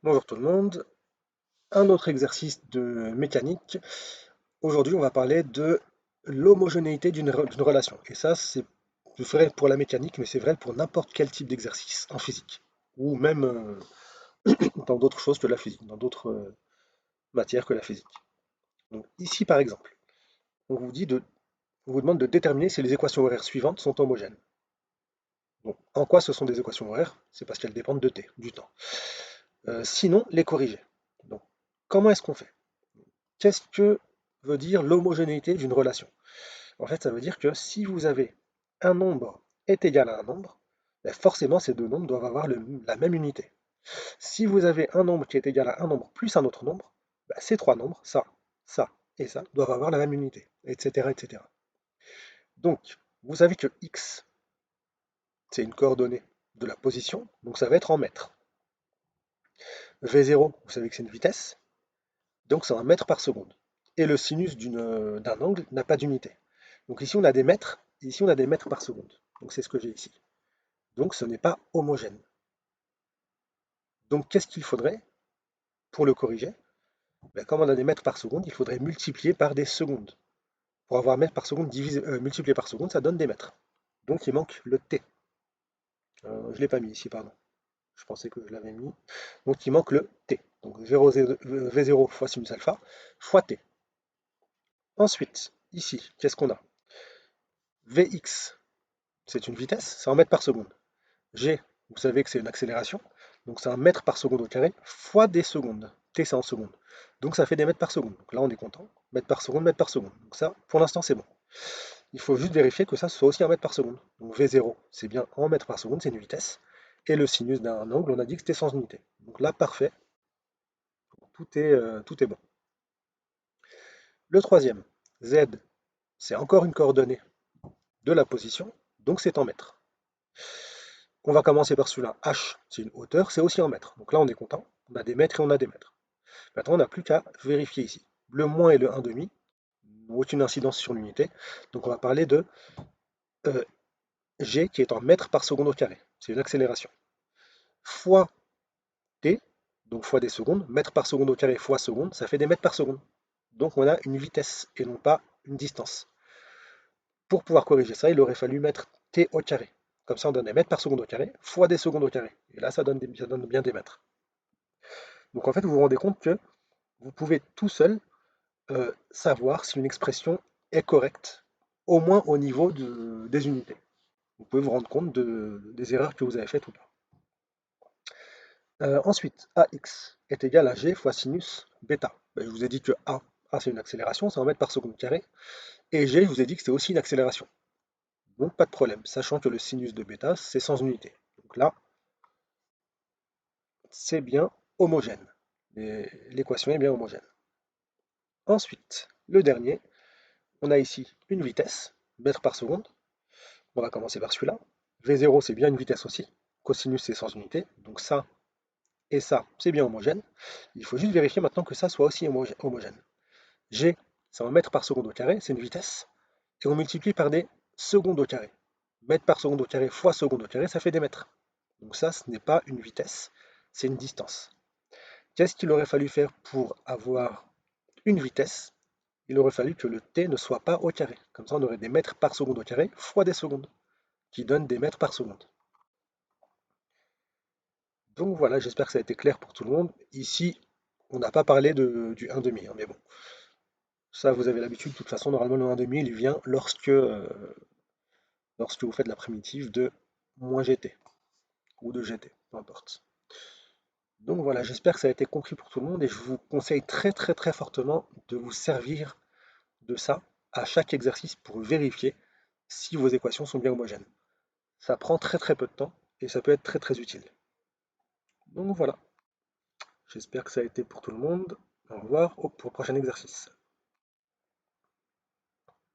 Bonjour tout le monde, un autre exercice de mécanique. Aujourd'hui, on va parler de l'homogénéité d'une relation. Et ça, c'est vrai pour la mécanique, mais c'est vrai pour n'importe quel type d'exercice en physique, ou même dans d'autres choses que la physique, dans d'autres matières que la physique. Donc ici, par exemple, on vous demande de déterminer si les équations horaires suivantes sont homogènes. Donc, en quoi ce sont des équations horaires? C'est parce qu'elles dépendent de t, du temps. Sinon, les corriger. Donc, comment est-ce qu'on fait? Qu'est-ce que veut dire l'homogénéité d'une relation? En fait, ça veut dire que si vous avez un nombre est égal à un nombre, ben forcément ces deux nombres doivent avoir la même unité. Si vous avez un nombre qui est égal à un nombre plus un autre nombre, ben ces trois nombres, ça et ça, doivent avoir la même unité, etc., etc. Donc, vous savez que x, c'est une coordonnée de la position, donc ça va être en mètres. V0, vous savez que c'est une vitesse, donc c'est en mètres par seconde. Et le sinus d'un angle n'a pas d'unité. Donc ici on a des mètres, et ici on a des mètres par seconde. Donc c'est ce que j'ai ici. Donc ce n'est pas homogène. Donc qu'est-ce qu'il faudrait pour le corriger? Ben, comme on a des mètres par seconde, il faudrait multiplier par des secondes. Pour avoir mètres par seconde multiplié par seconde, ça donne des mètres. Donc il manque le t. Je ne l'ai pas mis ici, pardon. Je pensais que je l'avais mis. Donc il manque le t. Donc V0 fois sinus alpha fois t. Ensuite, ici, qu'est-ce qu'on a? Vx, c'est une vitesse, c'est en mètres par seconde. G, vous savez que c'est une accélération, donc c'est un mètre par seconde au carré fois des secondes. T, c'est en secondes. Donc ça fait des mètres par seconde. Donc là, on est content. Mètre par seconde, mètre par seconde. Donc ça, pour l'instant, c'est bon. Il faut juste vérifier que ça soit aussi en mètre par seconde. Donc V0, c'est bien en mètres par seconde, c'est une vitesse. Et le sinus d'un angle, on a dit que c'était sans unité. Donc là, parfait. Tout est bon. Le troisième, Z, c'est encore une coordonnée de la position, donc c'est en mètres. On va commencer par celui-là. H, c'est une hauteur, c'est aussi en mètres. Donc là, on est content. On a des mètres et on a des mètres. Maintenant, on n'a plus qu'à vérifier ici. Le moins et le 1,5 n'ont aucune incidence sur l'unité. Donc on va parler de euh, G qui est en mètres par seconde au carré. C'est une accélération. Fois T, donc fois des secondes. Mètres par seconde au carré fois seconde, ça fait des mètres par seconde. Donc on a une vitesse et non pas une distance. Pour pouvoir corriger ça, il aurait fallu mettre T au carré. Comme ça, on donne des mètres par seconde au carré fois des secondes au carré. Et là, ça donne bien des mètres. Donc en fait, vous vous rendez compte que vous pouvez tout seul savoir si une expression est correcte, au moins au niveau des unités. Vous pouvez vous rendre compte des erreurs que vous avez faites ou pas. Ensuite, AX est égal à G fois sinus bêta. Ben, je vous ai dit que A c'est une accélération, c'est en mètres par seconde carré, et G, je vous ai dit que c'était aussi une accélération. Donc pas de problème, sachant que le sinus de bêta, c'est sans unité. Donc là, c'est bien homogène. L'équation est bien homogène. Ensuite, le dernier, on a ici une vitesse, mètres par seconde. On va commencer par celui-là. V0, c'est bien une vitesse aussi. Cosinus, c'est sans unité. Donc ça et ça, c'est bien homogène. Il faut juste vérifier maintenant que ça soit aussi homogène. G, c'est en mètres par seconde au carré, c'est une vitesse. Et on multiplie par des secondes au carré. Mètres par seconde au carré fois seconde au carré, ça fait des mètres. Donc ça, ce n'est pas une vitesse, c'est une distance. Qu'est-ce qu'il aurait fallu faire pour avoir une vitesse? Il aurait fallu que le t ne soit pas au carré. Comme ça, on aurait des mètres par seconde au carré fois des secondes, qui donne des mètres par seconde. Donc voilà, j'espère que ça a été clair pour tout le monde. Ici, on n'a pas parlé du 1,5, hein, mais bon, ça vous avez l'habitude, de toute façon, normalement le 1,5 il vient lorsque vous faites la primitive de moins gt, ou de gt, peu importe. Donc voilà, j'espère que ça a été compris pour tout le monde et je vous conseille très très très fortement de vous servir de ça à chaque exercice pour vérifier si vos équations sont bien homogènes. Ça prend très très peu de temps et ça peut être très très utile. Donc voilà, j'espère que ça a été pour tout le monde. Au revoir pour le prochain exercice.